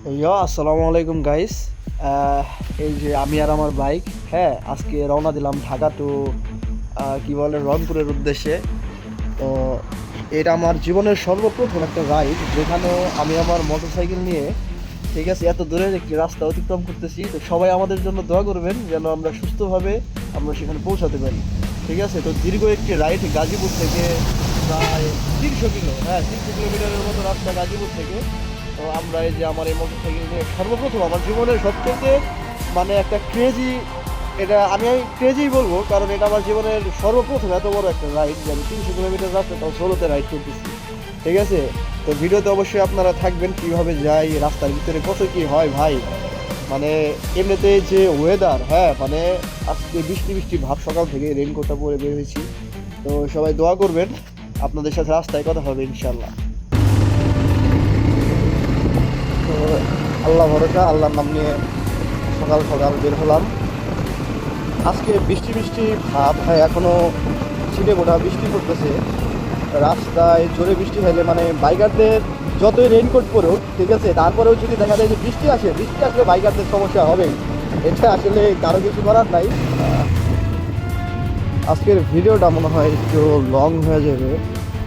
আসসালামু আলাইকুম গাইস। এই যে আমি আর আমার বাইক, হ্যাঁ, আজকে রওনা দিলাম ঢাকা টু কি বলে রংপুরের উদ্দেশ্যে। তো এটা আমার জীবনের সর্বপ্রথম একটা রাইড, যেখানে আমি আমার মোটরসাইকেল নিয়ে, ঠিক আছে, এত দূরের একটি রাস্তা অতিক্রম করতেছি। তো সবাই আমাদের জন্য দোয়া করবেন যেন আমরা সুস্থভাবে আমরা সেখানে পৌঁছাতে পারি। ঠিক আছে, তো দীর্ঘ একটি রাইড গাজীপুর থেকে, প্রায় 300 কিলো, হ্যাঁ 300 কিলোমিটারের মতো রাস্তা গাজীপুর থেকে। তো আমরা এই যে আমার এই মোটরসাইকেল নিয়ে সর্বপ্রথম আমার জীবনের সবচেয়ে মানে একটা ক্রেজি, এটা আমি ক্রেজিই বলবো, কারণ এটা আমার জীবনের সর্বপ্রথম এত বড় একটা রাইড, যে আমি 300 কিলোমিটার রাস্তা তাও সোলোতে রাইড করতেছি। ঠিক আছে, তো ভিডিওতে অবশ্যই আপনারা থাকবেন, কিভাবে যাই, রাস্তার ভিতরে কত কি হয় ভাই। মানে এমনিতে যে ওয়েদার, হ্যাঁ মানে আজকে বৃষ্টি বৃষ্টি ভাব, সকাল থেকে রেইনকোটটা পরে বের হয়েছি। তো সবাই দোয়া করবেন, আপনাদের সাথে রাস্তায় কথা হবে ইনশাল্লাহ। তো আল্লাহ ভরসা, আল্লাহর নাম নিয়ে সকাল সকাল বের হলাম। আজকে বৃষ্টি বৃষ্টি ভাব, হ্যাঁ এখনো ছিটে গোটা বৃষ্টি পড়তেছে রাস্তায়। জোরে বৃষ্টি হলে মানে বাইকারদের যতই রেইনকোট পরুক, ঠিক আছে, তারপরেও যদি দেখা যায় যে বৃষ্টি আসলে বাইকারদের সমস্যা হবেই। এটা আসলে কারো কিছু করার নাই। আজকের ভিডিওটা মনে হয় একটু লং হয়ে যাবে,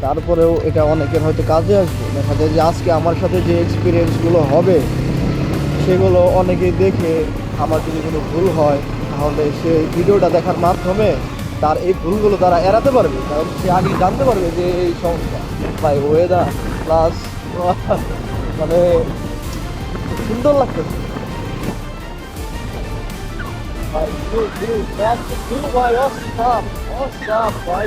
তারপরেও এটা অনেকের হয়তো কাজে আসবে। দেখা যায় যে আজকে আমার সাথে যে এক্সপিরিয়েন্সগুলো হবে সেগুলো অনেকেই দেখে, আমার যদি কোনো ভুল হয় তাহলে সে ভিডিওটা দেখার মাধ্যমে তার এই ভুলগুলো তারা এড়াতে পারবে, কারণ সে আগে জানতে পারবে যে এই সমস্যা বা ওয়েদার প্লাস মানে সুন্দর লাগতেছে ভাই। ভাই অসাম, অসাম ভাই।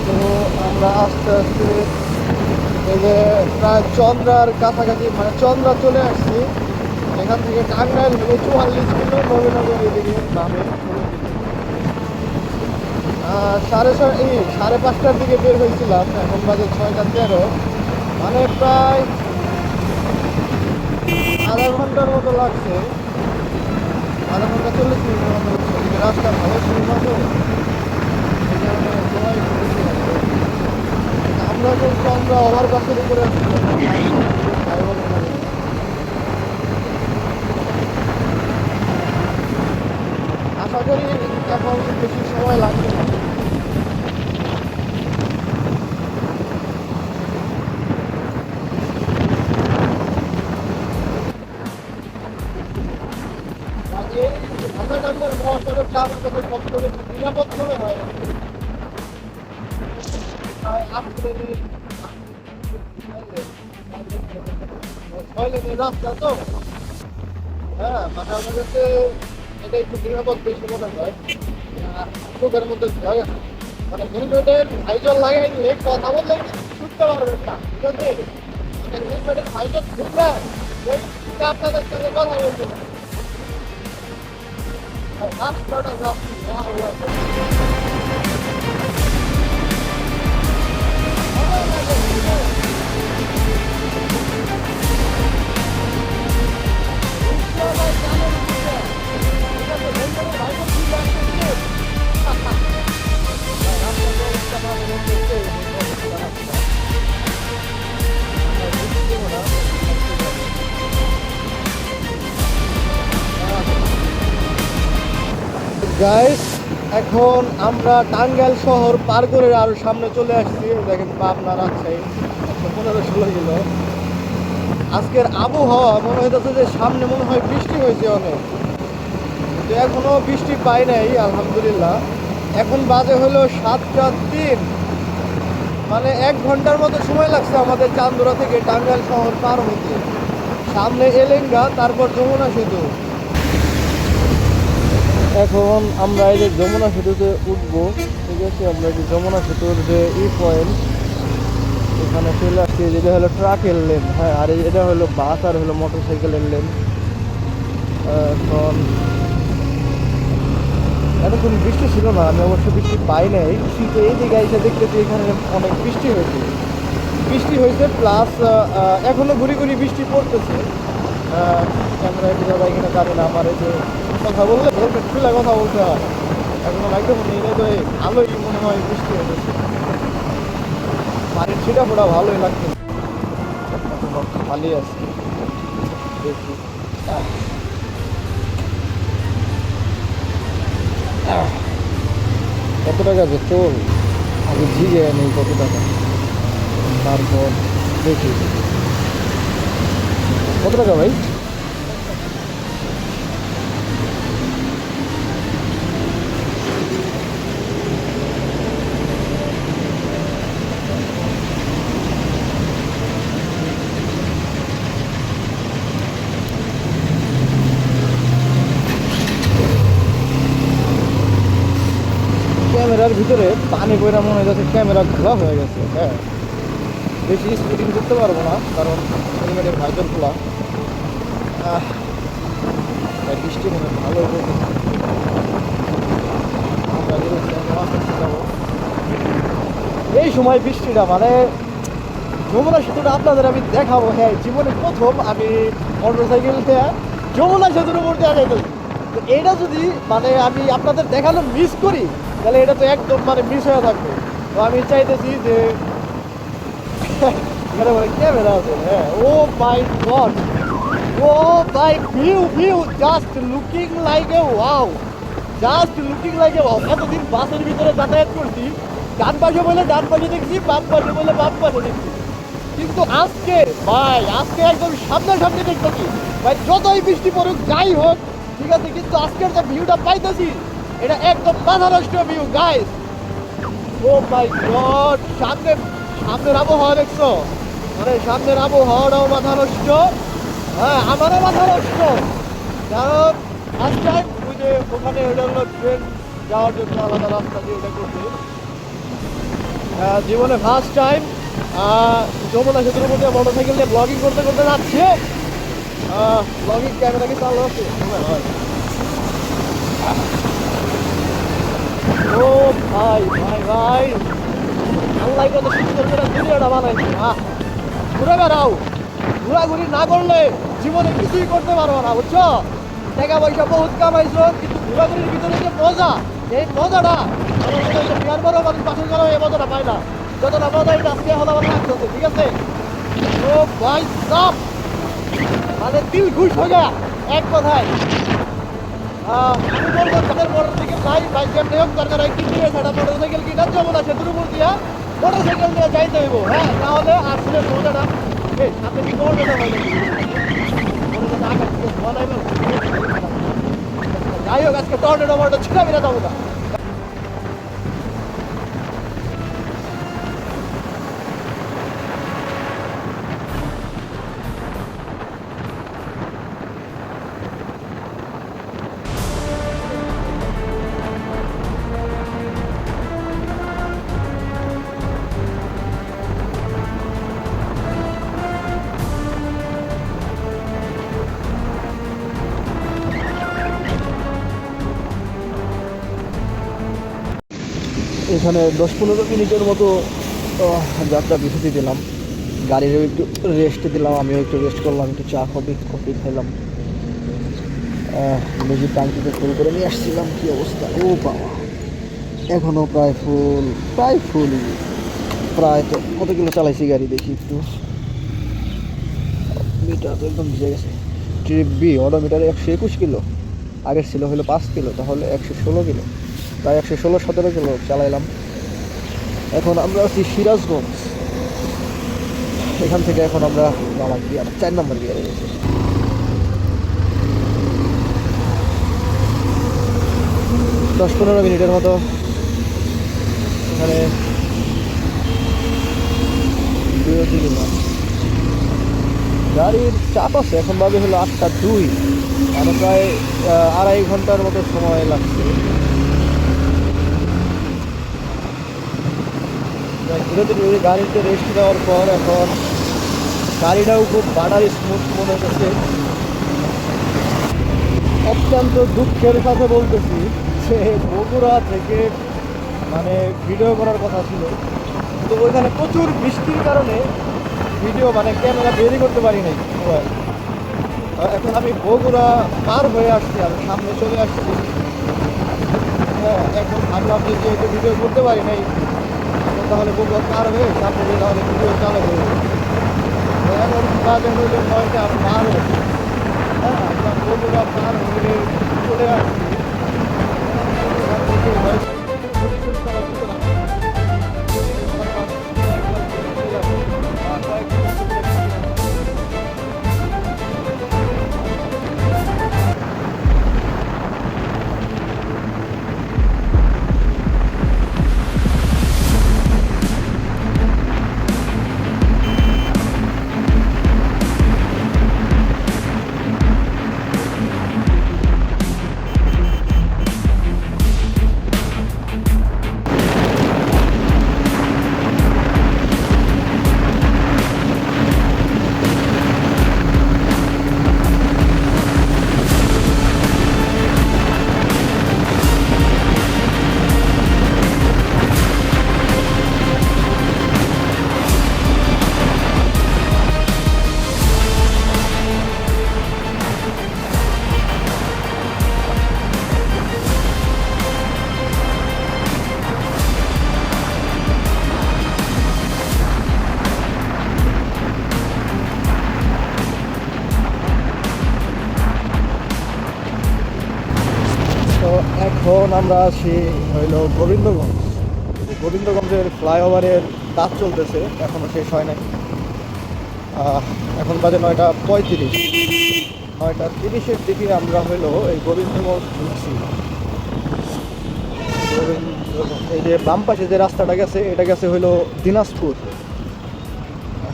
তো আমরা আস্তে আস্তে এই যে প্রায় চন্দ্রার কাছাকাছি, মানে চন্দ্রা চলে আসছি। এখান থেকে টাঙ্গাইল হলো 44 কিলো, নবীনগর এদিকে নামে। সাড়ে পাঁচটার দিকে বের হয়েছিলাম, এখন বাজে 6টা 13, মানে প্রায় আধা ঘন্টার মতো লাগছে, আধা ঘন্টা 40 মিনিটের মতো হচ্ছে। এদিকে রাস্তা ভালো ছিল না, তো এই কারণে সময় একটু বেশি লাগবে। আমরা কিন্তু আমরা ওভারপাসের উপরে আসছিলাম, আশা করি এখন বেশি সময় লাগবে না। আর এই ঢাকা টাঙ্গাইল মহাসড়কটা আমাদের সবথেকে নিরাপদ মনে হয়। ছয় লেনের রাস্তা তো, হ্যাঁ মানে আমার কাছে এটা একটু নিরাপদ বেশি মনে হয়। চোখের মধ্যে ভয়, মানে হেলমেটের ভাইজল লাগাই দিলে কথা বললে শুনতে পারবেন না, ঠিক আছে। মানে হেলমেটের ভাইজল খুললে ওই আপনাদের সাথে কথা বলতে পারে। আর রাস্তাটা গাইস, এখন আমরা টাঙ্গাইল শহর পার করে আরো সামনে চলে আসছি। দেখেন পাবনা, রাজশাহী 15-16 কিলো। আজকের আবহাওয়া মনে হইতেছে যে সামনে মনে হয় বৃষ্টি হয়েছে অনেক, কিন্তু এখনো বৃষ্টি পাই নাই আলহামদুলিল্লাহ। এখন বাজে হলো 7টা 3, মানে 1 ঘন্টার মতো সময় লাগছে আমাদের চান্দুরা থেকে টাঙ্গাইল শহর পার হতে। সামনে এলেঙ্গা, তারপর যমুনা সেতু। এখন আমরা এই যে যমুনা সেতুতে উঠবো, ঠিক আছে। আমরা এই যে যমুনা সেতুর যে পয়েন্ট, এখানে চলে আসছি। যেটা হলো ট্রাকের লেন, হ্যাঁ, আর এটা হলো বাস আর হলো মোটরসাইকেলের লেন। এখন এতক্ষণ বৃষ্টি ছিল না, আমি অবশ্য বৃষ্টি পাই নাই শীতে। এই দিকে এসে দেখতেছি এখানে অনেক বৃষ্টি হয়েছে প্লাস এখনো ঘুরি ঘুরি বৃষ্টি পড়তেছে। ক্যামেরায় বোঝা যায় কিনা জানি না, আমার এই যে কথা বললে হেলমেট খুলে কথা বলতে হয়। এখনো মাইক্রোফোন নিয়ে তো ভালোই মনে হয় বৃষ্টি হয়ে গেছে, পানির ছিটা ফোটা ভালোই লাগছে, এখনো খালি আছে। দেখি কত টাকা যে চল আগে জিগে নেই কত টাকা, তারপর দেখি কত টাকা ভাই। ক্যামেরার ভিতরে পানি পড়া মনে হয় যাচ্ছে ক্যামেরা খোলা হয়ে গেছে। হ্যাঁ, বেশি স্পিডিং করতে পারবো না কারণ হেলমেটের ভাইজার খোলা। বৃষ্টি মনে হয় ভালো যাবো এই সময় বৃষ্টিটা, মানে যমুনা সেতুটা আপনাদের আমি দেখাবো। হ্যাঁ, জীবনে প্রথম আমি মোটর সাইকেল দিয়ে যমুনা সেতুর উপর দিয়ে যাইতেছি। তো এইটা যদি মানে আমি আপনাদের দেখানো মিস করি তাহলে এটা তো একদম মানে মিস হয়ে থাকবে। তো আমি চাইতেছি যে এখানে মানে ক্যামেরা আছে। হ্যাঁ, oh my God, oh my view just looking like a wow, just looking like a wow. এতদিন বাসের ভিতরে যাতায়াত করছি, ডান পাশে বলে ডান পাশে দেখছি, বাম পাশে বলে বাম পাশে দেখছি, কিন্তু আজকে ভাই আজকে একদম সামনাসামনি দেখতেছি ভাই। যতই বৃষ্টি পড়ুক যাই হোক ঠিক আছে, কিন্তু আজকের যে ভিউটা পাইতেছি এটা একদম মাথা নষ্ট view guys. O my god, সামনের আবহাওয়া দেখছো, মানে সামনের আবহাওয়াটাও মাথা নষ্ট। হ্যাঁ, আমারও মাথা নষ্ট, কারণ ফার্স্ট টাইম ওই যে ওখানে ওটা হলো ট্রেন যাওয়ার জন্য আলাদা রাস্তা দিয়ে ওটা করছে। জীবনে ফার্স্ট টাইম যমুনা সেতুর উপর দিয়ে মোটর সাইকেল নিয়ে ব্লগিং করতে করতে যাচ্ছে। ব্লগিং ক্যামেরা কি চালু আছে? ও ভাই ভাই ভাই, আল্লাহ কত সুন্দর করে দুনিয়াটা বানাইছে। ঘুরে বেড়াও, ঘোরাঘুরি না করলে জীবনে কিছুই করতে পারবো না, বুঝছো? টাকা পয়সা বহুত কামাইছো, কিন্তু ঘোরাঘুরির ভিতরে যে মজা, এই মজাটা বিয়ার বড় মানুষ বাসন করা এই মজাটা পায় না। যতটা মজা এটা আজকে হলো আমার লাগতেছে, ঠিক আছে? ও ভাই সাব, মানে দিল খুশ হয়ে যায় এক কথায়। আমি বলবো তাদের মোটর সাইকেল নাই ভাই, যেমনি হোক দরকার হয় কিনে সেটা মোটর সাইকেল কিনা যমুনা সেতুর উপর দিয়া মোটর সাইকেল নিয়ে যাইতে হইব। হ্যাঁ, নাহলে আসলে মজাটা সাথে কি মজাটা হয় যাই হোক, আজকে টর্নেডো মোটর ছিল আমি না যাবো না। এখানে 10-15 মিনিটের মতো যাত্রা বিরতি দিলাম, গাড়িরও একটু রেস্ট দিলাম, আমিও একটু রেস্ট করলাম, একটু চা কফি খেলাম। বেশি ট্যাঙ্কিতে ফুল করে নিয়ে আসছিলাম। কী অবস্থা, ও বাবা, এখনও প্রায় ফুলই, প্রায় তো কত কিলো চালাইছি গাড়ি দেখি একটু, মিটার তো একদম ভিজে গেছে। ট্রিপ বি অডোমিটারে 121 কিলো, আগের ছিল হলো 5 কিলো, তাহলে 116 কিলো, প্রায় 116-17 কিলো চালাইলাম। এখন আমরা আছি সিরাজগঞ্জ, এখান থেকে এখন আমরা নামাই গিয়ার 4 নম্বর গিয়ারে গেছি। 10-15 মিনিটের মতো এখানে বিরতি নিলাম। গাড়ির চাপ আছে, এখন বাজে হলো 8:02, মানে প্রায় 2.5 ঘন্টার মতো সময় লাগছে। বিরতি গাড়িতে রেস্ট দেওয়ার পর এখন গাড়িটাও খুব বাটারি স্মুথ মনে হচ্ছে। অত্যন্ত দুঃখের সাথে বলতেছি যে বগুড়া থেকে মানে ভিডিও করার কথা ছিল, তো ওইখানে প্রচুর বৃষ্টির কারণে ভিডিও মানে ক্যামেরা বেরই করতে পারি নাই। এখন আমি বগুড়া পার হয়ে আসছি, আমি সামনে চলে আসছি। হ্যাঁ, এখন ভাবলাম যে যেহেতু ভিডিও করতে পারি নাই, এখন তাহলে বগুড়া পার হয়ে তারপরে তাহলে ভিডিও চালাবো। তো এখন বাজে হইলো 9টা 12। হ্যাঁ, আমরা বগুড়া পার হয়ে চলে আসছি। এখান থেকে হয়তো পরিশোধ করা যেতে না। আর কয়েকদিন তো এখন আমরা আছি হইল গোবিন্দগঞ্জ। গোবিন্দগঞ্জের ফ্লাইওভারের কাজ চলতেছে, এখনো শেষ হয় নাই। এখন বাজে 9টা 35। 9টা 30-এর দিকে আমরা হইলো এই গোবিন্দগঞ্জ ঢুকছি। এই যে বাম পাশে যে রাস্তাটা গেছে, এটা গেছে হইলো দিনাজপুর।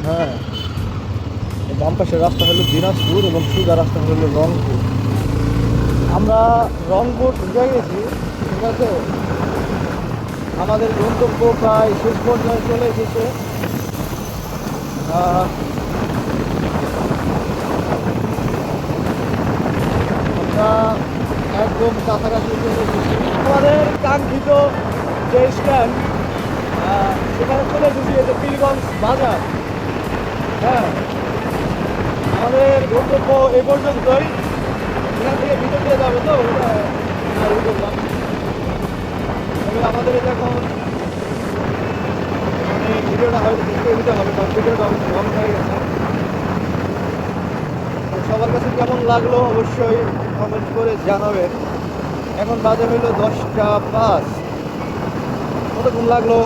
হ্যাঁ, এই বাম পাশের রাস্তা হলো দিনাজপুর এবং সোজা রাস্তা হলো রংপুর। আমরা রংপুর ঢুকে গেছি, ঠিক আছে। আমাদের গন্তব্য প্রায় শেষ পর্যায়ে চলে এসেছে। আমরা একদম কাছাকাছি চলে এসেছি। আমাদের কাঙ্ক্ষিত যে স্ট্যান্ড, সেখানে চলে এসেছি, এই যে পীরগঞ্জ বাজার। হ্যাঁ, আমাদের গন্তব্য এ পর্যন্তই। এখান থেকে ভিতর দিয়ে যাবে তো করলাম। তবে আমাদের এখন মানে ভিডিওটা হয়তো দেখতে দিতে হবে, কারণ ভিডিওটা অনেক লং হয়ে গেছে। তো সবার কাছে কেমন লাগলো অবশ্যই কমেন্ট করে জানাবেন। এখন বাজে হইলো 10টা 5। কতক্ষণ লাগলো?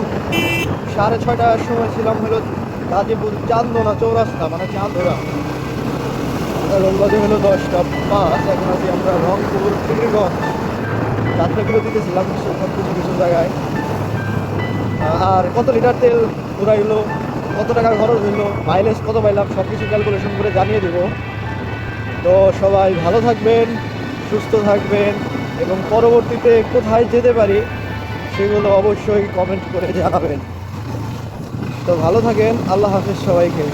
6:30টার সময় ছিলাম হলো গাজীপুর চান্দনা চৌরাস্তা, মানে চান্দনা। এখন বাজে হলো 10টা 5। এখন আছি আমরা রংপুর পীরগঞ্জ। যাত্রাগুলো দিতেছিলাম কিছু কিছু জায়গায়। আর কত লিটার তেল পুরাইলো, কত টাকা খরচ হইলো, মাইলেজ কত পাইলাম, সব কিছু ক্যালকুলেশন করে জানিয়ে দেবো। তো সবাই ভালো থাকবেন, সুস্থ থাকবেন এবং পরবর্তীতে কোথায় যেতে পারি সেগুলো অবশ্যই কমেন্ট করে জানাবেন। তো ভালো থাকেন, আল্লাহ হাফেজ সবাইকে।